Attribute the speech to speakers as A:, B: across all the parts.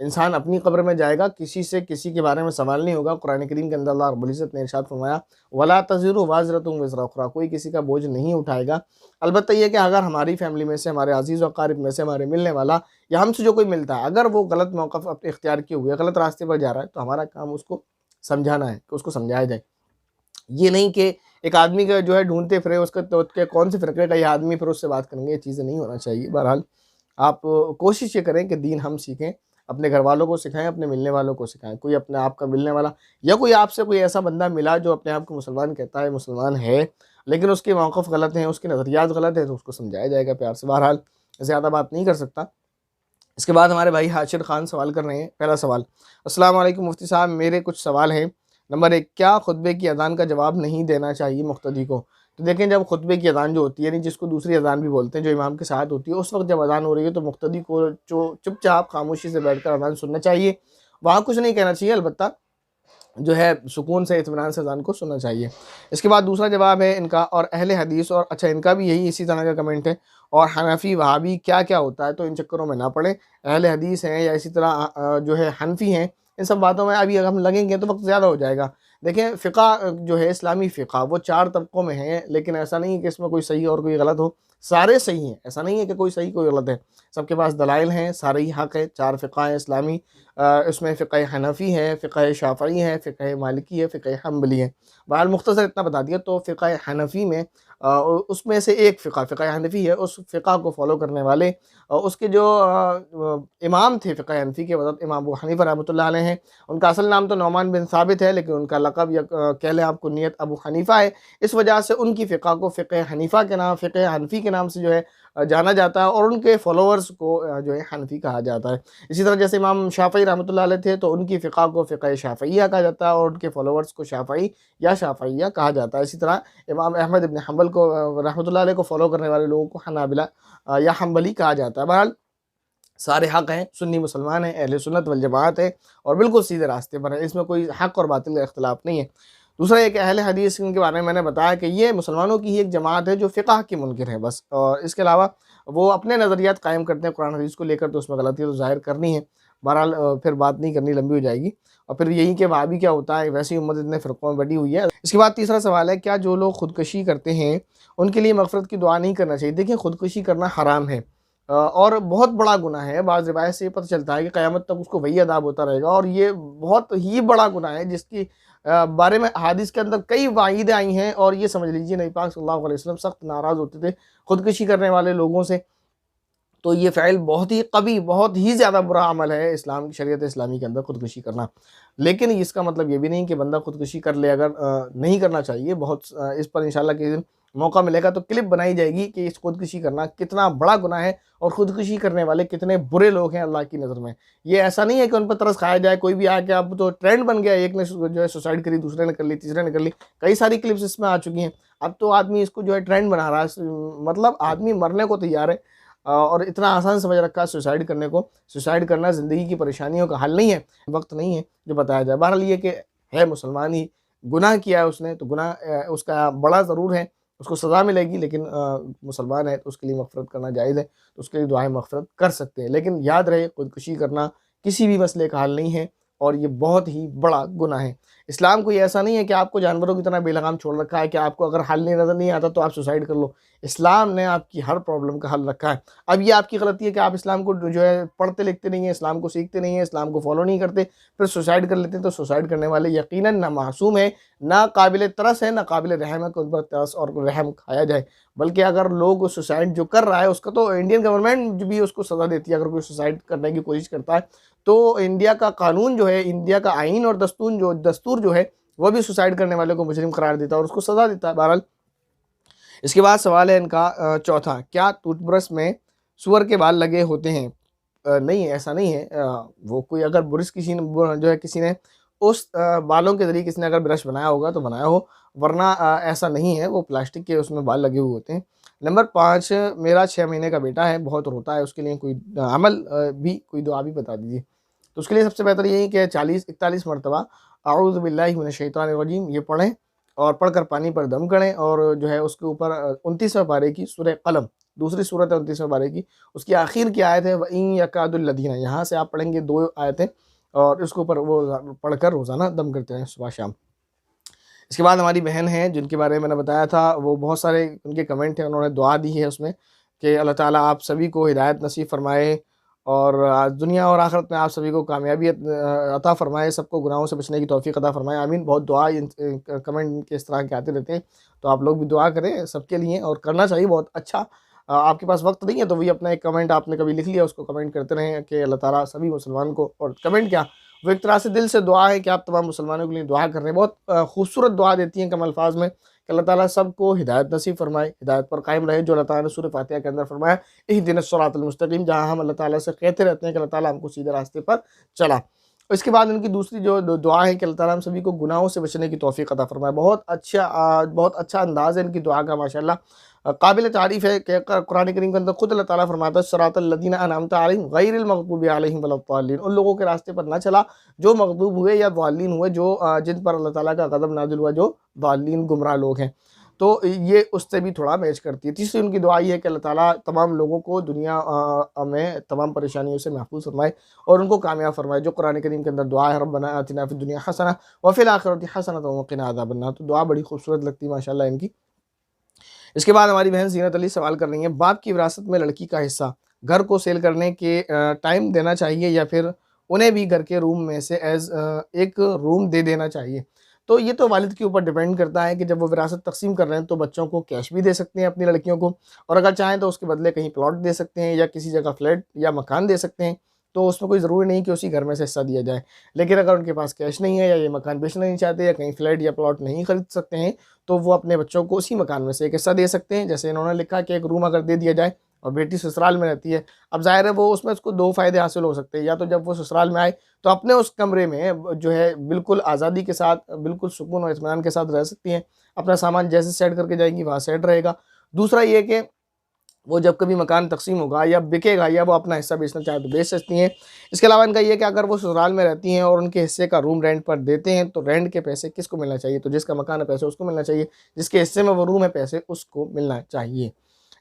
A: انسان اپنی قبر میں جائے گا، کسی سے کسی کے بارے میں سوال نہیں ہوگا۔ قرآن کریم کے اندر اللہ رب العزت نے ارشاد فرمایا وَلَا تَزِرُ وَازِرَةٌ وِزْرَ أُخْرَىٰ، کوئی کسی کا بوجھ نہیں اٹھائے گا۔ البتہ یہ کہ اگر ہماری فیملی میں سے، ہمارے عزیز و اقارب میں سے، ہمارے ملنے والا یا ہم سے جو کوئی ملتا ہے، اگر وہ غلط موقف اختیار کیے ہوئے غلط راستے پر جا رہا ہے، تو ہمارا کام اس کو سمجھانا ہے، کہ اس کو سمجھایا جائے۔ یہ نہیں کہ ایک آدمی کا جو ہے ڈھونڈتے پھرے اس کے کون سے فرقے کا یہ آدمی، پھر اس سے بات کریں گے، یہ چیزیں نہیں ہونا چاہیے۔ بہرحال آپ کوشش یہ کریں کہ دین ہم سیکھیں، اپنے گھر والوں کو سکھائیں، اپنے ملنے والوں کو سکھائیں۔ کوئی اپنے آپ کا ملنے والا یا کوئی آپ سے کوئی ایسا بندہ ملا جو اپنے آپ کو مسلمان کہتا ہے، مسلمان ہے، لیکن اس کے موقف غلط ہیں، اس کے نظریات غلط ہیں، تو اس کو سمجھایا جائے گا پیار سے۔ بہرحال زیادہ بات نہیں کر سکتا۔ اس کے بعد ہمارے بھائی حاشر خان سوال کر رہے ہیں۔ پہلا سوال: السلام علیکم مفتی صاحب، میرے کچھ سوال ہیں۔ نمبر 1، کیا خطبے کی اذان کا جواب نہیں دینا چاہیے مقتدی کو؟ تو دیکھیں، جب خطبے کی اذان جو ہوتی ہے، یعنی جس کو دوسری اذان بھی بولتے ہیں، جو امام کے ساتھ ہوتی ہے، اس وقت جب اذان ہو رہی ہے تو مقتدی کو چپ چاپ خاموشی سے بیٹھ کر اذان سننا چاہیے، وہاں کچھ نہیں کہنا چاہیے، البتہ جو ہے سکون سے، اطمینان سے اذان کو سننا چاہیے۔ اس کے بعد دوسرا جواب ہے ان کا، اور اہل حدیث، اور اچھا ان کا بھی یہی اسی طرح کا کمنٹ ہے، اور حنفی وہابی کیا کیا ہوتا ہے، تو ان چکروں میں نہ پڑیں۔ اہل حدیث ہیں یا اسی طرح جو ہے حنفی ہیں، ان سب باتوں میں ابھی اگر ہم لگیں گے تو وقت زیادہ ہو جائے گا۔ دیکھیں، فقہ جو ہے اسلامی فقہ وہ 4 طبقوں میں ہے، لیکن ایسا نہیں ہے کہ اس میں کوئی صحیح اور کوئی غلط ہو، سارے صحیح ہیں، ایسا نہیں ہے کہ کوئی صحیح کوئی غلط ہے، سب کے پاس دلائل ہیں، سارے ہی حق ہے۔ 4 فقہ ہیں اسلامی، اس میں فقہ حنفی ہے، فقہ شافعی ہے، فقہ مالکی ہے، فقہ حنبلی ہے۔ بہرحال مختصر اتنا بتا دیا۔ تو فقہ حنفی میں اس میں سے ایک فقہ حنفی ہے، اس فقہ کو فالو کرنے والے، اس کے جو امام تھے فقہ حنفی کے، وقت امام ابو حنیفہ رحمۃ اللہ علیہ ہیں۔ ان کا اصل نام تو نعمان بن ثابت ہے، لیکن ان کا لقب یا کہہ لیں آپ کو نیت ابو حنیفہ ہے، اس وجہ سے ان کی فقہ کو فقہ حنیفہ کے نام، فقہ حنفی کے نام سے جو ہے جانا جاتا ہے، اور ان کے فالوورز کو جو ہے حنفی کہا جاتا ہے۔ اسی طرح جیسے امام شافعی رحمۃ اللہ علیہ تھے، تو ان کی فقہ کو فقہ شافعیہ کہا جاتا ہے، اور ان کے فالوورز کو شافعی یا شافعیہ کہا جاتا ہے۔ اسی طرح امام احمد ابن حنبل کو رحمۃ اللہ علیہ کو فالو کرنے والے لوگوں کو حنابلہ یا حنبلی کہا جاتا ہے۔ بہرحال سارے حق ہیں، سنی مسلمان ہیں، اہل سنت والجماعت ہے، اور بالکل سیدھے راستے پر ہیں، اس میں کوئی حق اور باطل کا اختلاف نہیں ہے۔ دوسرا یہ کہ اہل حدیث کے بارے میں نے بتایا کہ یہ مسلمانوں کی ہی ایک جماعت ہے جو فقہ کی منکر ہے بس، اور اس کے علاوہ وہ اپنے نظریات قائم کرتے ہیں قرآن حدیث کو لے کر، تو اس میں غلطی تو ظاہر کرنی ہے۔ بہرحال پھر بات نہیں کرنی، لمبی ہو جائے گی، اور پھر یہی کہ وہابی کیا ہوتا ہے، ویسی امت اتنے فرقوں میں بٹی ہوئی ہے۔ اس کے بعد تیسرا سوال ہے، کیا جو لوگ خودکشی کرتے ہیں ان کے لیے مغفرت کی دعا نہیں کرنا چاہیے؟ دیکھیں، خودکشی کرنا حرام ہے، اور بہت بڑا گناہ ہے۔ بعض روایت سے یہ پتہ چلتا ہے کہ قیامت تک اس کو وہی عذاب ہوتا رہے گا، اور یہ بہت ہی بڑا گناہ ہے، جس کی بارے میں حدیث کے اندر کئی وعیدیں آئی ہیں، اور یہ سمجھ لیجیے نبی پاک صلی اللہ علیہ وسلم سخت ناراض ہوتے تھے خودکشی کرنے والے لوگوں سے۔ تو یہ فعل بہت ہی قبیح، بہت ہی زیادہ برا عمل ہے اسلام کی شریعت اسلامی کے اندر، خودکشی کرنا۔ لیکن اس کا مطلب یہ بھی نہیں کہ بندہ خودکشی کر لے، اگر نہیں کرنا چاہیے۔ بہت اس پر انشاءاللہ کسی دن موقع ملے گا تو کلپ بنائی جائے گی کہ اس خودکشی کرنا کتنا بڑا گناہ ہے، اور خودکشی کرنے والے کتنے برے لوگ ہیں اللہ کی نظر میں۔ یہ ایسا نہیں ہے کہ ان پر ترس کھایا جائے، کوئی بھی آ کے، اب تو ٹرینڈ بن گیا، ایک نے جو ہے سوسائڈ کری، دوسرے نے کر لی، تیسرے نے کر لی، کئی ساری کلپس اس میں آ چکی ہیں۔ اب تو آدمی اس کو جو ہے ٹرینڈ بنا رہا ہے، مطلب آدمی مرنے کو تیار ہے، اور اتنا آسان سمجھ رکھا ہے سوسائڈ کرنے کو۔ سوسائڈ کرنا زندگی کی پریشانیوں کا حل نہیں ہے، وقت نہیں ہے جو بتایا جائے۔ بہرحال یہ کہ ہے مسلمان ہی، گناہ کیا ہے اس نے، تو گناہ اس کا بڑا ضرور ہے، اس کو سزا ملے گی، لیکن مسلمان ہے تو اس کے لیے مغفرت کرنا جائز ہے، تو اس کے لیے دعائیں مغفرت کر سکتے ہیں۔ لیکن یاد رہے، خودکشی کرنا کسی بھی مسئلے کا حل نہیں ہے، اور یہ بہت ہی بڑا گناہ ہے۔ اسلام کوئی ایسا نہیں ہے کہ آپ کو جانوروں کی طرح بے لگام چھوڑ رکھا ہے کہ آپ کو اگر حل نہیں نظر نہیں آتا تو آپ سوسائڈ کر لو۔ اسلام نے آپ کی ہر پرابلم کا حل رکھا ہے۔ اب یہ آپ کی غلطی ہے کہ آپ اسلام کو جو ہے پڑھتے لکھتے نہیں ہیں، اسلام کو سیکھتے نہیں ہیں، اسلام کو فالو نہیں کرتے، پھر سوسائڈ کر لیتے ہیں۔ تو سوسائڈ کرنے والے یقیناً نہ معصوم ہیں، نہ قابل ترس ہے، نہ قابل رحم ہے کہ ان پر ترس اور رحم کھایا جائے۔ بلکہ اگر لوگ سوسائڈ جو کر رہا ہے، اس کا تو انڈین گورنمنٹ بھی اس کو سزا دیتی ہے اگر کوئی سوسائڈ کرنے کی کوشش کرتا ہے، تو انڈیا کا قانون جو ہے، انڈیا کا آئین اور دستور جو ہے، وہ بھی سوسائڈ کرنے والے کو مجرم قرار دیتا ہے اور اس کو سزا دیتا ہے۔ بہرحال اس کے بعد سوال ہے ان کا چوتھا، کیا ٹوتھ برش میں سور کے بال لگے ہوتے ہیں؟ نہیں، ایسا نہیں ہے۔ وہ کوئی اگر برش کسی نے جو ہے کسی نے اس بالوں کے ذریعے کسی نے اگر برش بنایا ہوگا تو بنایا ہو، ورنہ ایسا نہیں ہے، وہ پلاسٹک کے اس میں بال لگے ہوئے ہوتے ہیں۔ نمبر 5، میرا 6 مہینے کا بیٹا ہے، بہت روتا ہے، اس کے لیے کوئی عمل بھی، کوئی دعا بھی بتا دیجیے۔ تو اس کے لیے سب سے بہتر یہی کہ 41 مرتبہ اعوذ باللہ من الشیطان الرجیم یہ پڑھیں، اور پڑھ کر پانی پر دم کریں، اور جو ہے اس کے اوپر 29ویں پارے کی سورہ قلم دوسری صورت ہے 29ویں پارے کی، اس کی آخر کی آیت ہے وَإِن يَكَادُ الَّذِينَ، یہاں سے آپ پڑھیں گے 2 آیتیں اور اس کے اوپر وہ پڑھ کر روزانہ دم کرتے ہیں صبح شام۔ اس کے بعد ہماری بہن ہیں جن کے بارے میں نے بتایا تھا، وہ بہت سارے ان کے کمنٹ ہیں، انہوں نے دعا دی ہے اس میں کہ اللہ تعالیٰ آپ سبھی کو ہدایت نصیب فرمائے اور دنیا اور آخرت میں آپ سبھی کو کامیابی عطا فرمائے، سب کو گناہوں سے بچنے کی توفیق عطا فرمائے، آمین۔ بہت دعا کمنٹ کے اس طرح کے آتے رہتے ہیں، تو آپ لوگ بھی دعا کریں سب کے لیے، اور کرنا چاہیے بہت اچھا۔ آپ کے پاس وقت نہیں ہے تو وہی اپنا ایک کمنٹ آپ نے کبھی لکھ لیا، اس کو کمنٹ کرتے رہیں کہ اللہ تعالیٰ سبھی مسلمان کو، اور کمنٹ کیا، وہ ایک طرح سے دل سے دعا ہے کہ آپ تمام مسلمانوں کے لیے دعا کر رہے ہیں، بہت خوبصورت دعا دیتی ہیں کم الفاظ میں کہ اللہ تعالیٰ سب کو ہدایت نصیب فرمائے، ہدایت پر قائم رہے، جو اللہ تعالیٰ نے سورہ فاتحہ کے اندر فرمایا اہدنا الصراط المستقیم، جہاں ہم اللہ تعالیٰ سے کہتے رہتے ہیں کہ اللہ تعالیٰ ہم کو سیدھے راستے پر چلا۔ اس کے بعد ان کی دوسری جو دعا ہے کہ اللہ تعالیٰ ہم سبھی کو گناہوں سے بچنے کی توفیق عطا فرمائے، بہت اچھا انداز ہے ان کی دعا کا ماشاءاللہ، قابل تعریف ہے کہ قرآن کریم کے اندر خود اللہ تعالیٰ فرماتا ہے صراط الذین انعمت علیہم غیر المغضوب علیہم ولا الضالین، ان لوگوں کے راستے پر نہ چلا جو مغضوب ہوئے یا ضالین ہوئے، جو جن پر اللہ تعالیٰ کا غضب نازل ہوا، جو ضالین گمراہ لوگ ہیں، تو یہ اس سے بھی تھوڑا میچ کرتی ہے۔ تیسری ان کی دعا یہ ہے کہ اللہ تعالیٰ تمام لوگوں کو دنیا میں تمام پریشانیوں سے محفوظ فرمائے اور ان کو کامیاب فرمائے، جو قرآن کریم کے اندر دعا ہے ربنا آتنا فی الدنیا حسنہ وفی الآخرۃ حسنۃ وقنا عذاب النار، تو دعا بڑی خوبصورت لگتی ہے ماشاءاللہ ان کی۔ اس کے بعد ہماری بہن زینت علی سوال کر رہی ہیں، باپ کی وراثت میں لڑکی کا حصہ گھر کو سیل کرنے کے ٹائم دینا چاہیے یا پھر انہیں بھی گھر کے روم میں سے ایز ایک روم دے دینا چاہیے؟ تو یہ تو والد کے اوپر ڈیپینڈ کرتا ہے کہ جب وہ وراثت تقسیم کر رہے ہیں تو بچوں کو کیش بھی دے سکتے ہیں اپنی لڑکیوں کو، اور اگر چاہیں تو اس کے بدلے کہیں پلاٹ دے سکتے ہیں یا کسی جگہ فلیٹ یا مکان دے سکتے ہیں، تو اس میں کوئی ضروری نہیں کہ اسی گھر میں سے حصہ دیا جائے۔ لیکن اگر ان کے پاس کیش نہیں ہے یا یہ مکان بیچنا نہیں چاہتے یا کہیں فلیٹ یا پلاٹ نہیں خرید سکتے ہیں، تو وہ اپنے بچوں کو اسی مکان میں سے ایک حصہ دے سکتے ہیں، جیسے انہوں نے لکھا کہ ایک روم اگر دے دیا جائے اور بیٹی سسرال میں رہتی ہے، اب ظاہر ہے وہ اس میں اس کو 2 فائدے حاصل ہو سکتے ہیں، یا تو جب وہ سسرال میں آئے تو اپنے اس کمرے میں جو ہے بالکل آزادی کے ساتھ، بالکل سکون اور اطمینان کے ساتھ رہ سکتی ہیں، اپنا سامان جیسے سیٹ کر کے جائیں گی وہاں سیٹ رہے گا۔ دوسرا یہ کہ وہ جب کبھی مکان تقسیم ہوگا یا بکے گا یا وہ اپنا حصہ بیچنا چاہے تو بیچ سکتی ہیں۔ اس کے علاوہ ان کا یہ کہ اگر وہ سسرال میں رہتی ہیں اور ان کے حصے کا روم رینٹ پر دیتے ہیں تو رینٹ کے پیسے کس کو ملنا چاہیے؟ تو جس کا مکان ہے پیسے اس کو ملنا چاہیے، جس کے حصے میں وہ روم ہے پیسے اس کو ملنا چاہیے۔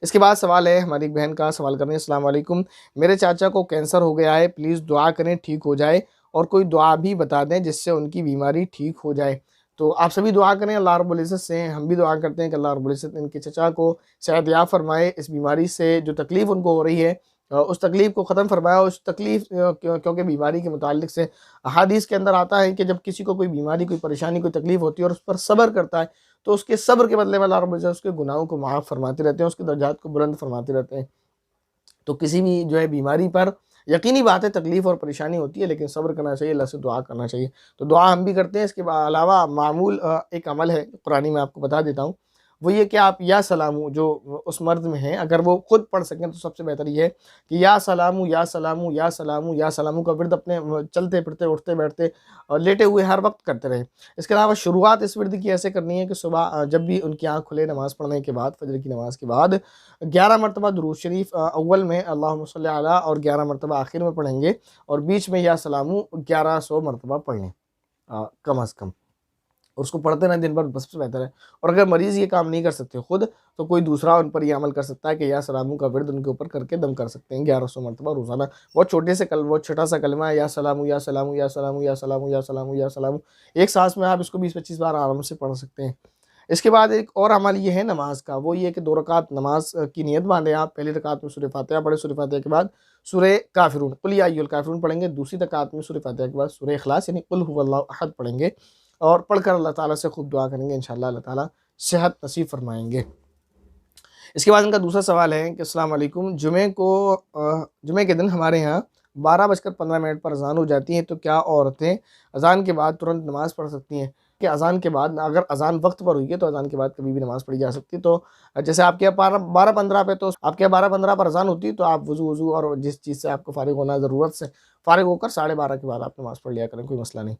A: اس کے بعد سوال ہے ہماری ایک بہن کا، سوال کرنے السلام علیکم، میرے چاچا کو کینسر ہو گیا ہے، پلیز دعا کریں ٹھیک ہو جائے، اور کوئی دعا بھی بتا دیں جس سے ان کی بیماری ٹھیک ہو جائے۔ تو آپ سبھی دعا کریں اللہ رب العزت سے، ہم بھی دعا کرتے ہیں کہ اللہ رب العزت ان کے چچا کو صحت یاب فرمائے، اس بیماری سے جو تکلیف ان کو ہو رہی ہے اس تکلیف کو ختم فرمایا، اس تکلیف کیونکہ بیماری کے متعلق سے احادیث کے اندر آتا ہے کہ جب کسی کو کوئی بیماری، کوئی پریشانی، کوئی تکلیف ہوتی ہے اور اس پر صبر کرتا ہے تو اس کے صبر کے بدلے میں اللہ رب العزت اس کے گناہوں کو معاف فرماتے رہتے ہیں، اس کے درجات کو بلند فرماتے رہتے ہیں۔ تو کسی بھی جو ہے بیماری پر یقینی بات ہے تکلیف اور پریشانی ہوتی ہے، لیکن صبر کرنا چاہیے، اللہ سے دعا کرنا چاہیے، تو دعا ہم بھی کرتے ہیں۔ اس کے علاوہ معمول ایک عمل ہے قرآنی میں آپ کو بتا دیتا ہوں، وہ یہ کہ آپ یا سلامو جو اس مرد میں ہیں اگر وہ خود پڑھ سکیں تو سب سے بہتر یہ ہے کہ یا سلامو یا سلامو یا سلامو یا سلامو کا ورد اپنے چلتے پھرتے اٹھتے بیٹھتے اور لیٹے ہوئے ہر وقت کرتے رہیں۔ اس کے علاوہ شروعات اس ورد کی ایسے کرنی ہے کہ صبح جب بھی ان کی آنکھ کھلے نماز پڑھنے کے بعد، فجر کی نماز کے بعد 11 مرتبہ درود شریف اول میں اللہم صلی علی اور 11 مرتبہ آخر میں پڑھیں گے، اور بیچ میں یا سلامو 1100 مرتبہ پڑھ لیں کم از کم، اور اس کو پڑھتے رہیں دن بھر، سب سے بہتر ہے۔ اور اگر مریض یہ کام نہیں کر سکتے خود تو کوئی دوسرا ان پر یہ عمل کر سکتا ہے کہ یا سلامو کا ورد ان کے اوپر کر کے دم کر سکتے ہیں 1100 مرتبہ روزانہ۔ بہت چھوٹا سا کلمہ ہے، یا سلامو یا سلامو یا سلامو یا سلامو یا سلامو یا سلامو، ایک سانس میں آپ اس کو 20-25 بار آرام سے پڑھ سکتے ہیں۔ اس کے بعد ایک اور عمل یہ ہے نماز کا، وہ یہ کہ 2 رکعت نماز کی نیت باندھیں آپ، پہلی رکعت میں سورہ فاتحہ پڑھیں، سورہ فاتحہ کے بعد سورہ کافرون قل یا ایھا الکافرون پڑھیں گے، دوسری رکعت میں سورہ فاتحہ کے بعد سورہ اخلاص یعنی قل ھو اللہ احد پڑھیں گے، اور پڑھ کر اللہ تعالیٰ سے خوب دعا کریں گے، انشاءاللہ اللہ تعالیٰ صحت نصیب فرمائیں گے۔ اس کے بعد ان کا دوسرا سوال ہے کہ السلام علیکم، جمعے کے دن ہمارے ہاں 12:15 پر اذان ہو جاتی ہے، تو کیا عورتیں اذان کے بعد ترنت نماز پڑھ سکتی ہیں؟ کہ اذان کے بعد اگر اذان وقت پر ہوئی ہے تو اذان کے بعد کبھی بھی نماز پڑھی جا سکتی ہے۔ تو جیسے آپ کے یہاں 12:15 پہ، تو آپ کے یہاں 12:15 پر اذان ہوتی ہے تو آپ وضو اور جس چیز سے آپ کو فارغ ہونا ضرورت سے فارغ ہو کر 12:30 کے بعد آپ نماز پڑھ لیا کریں، کوئی مسئلہ نہیں۔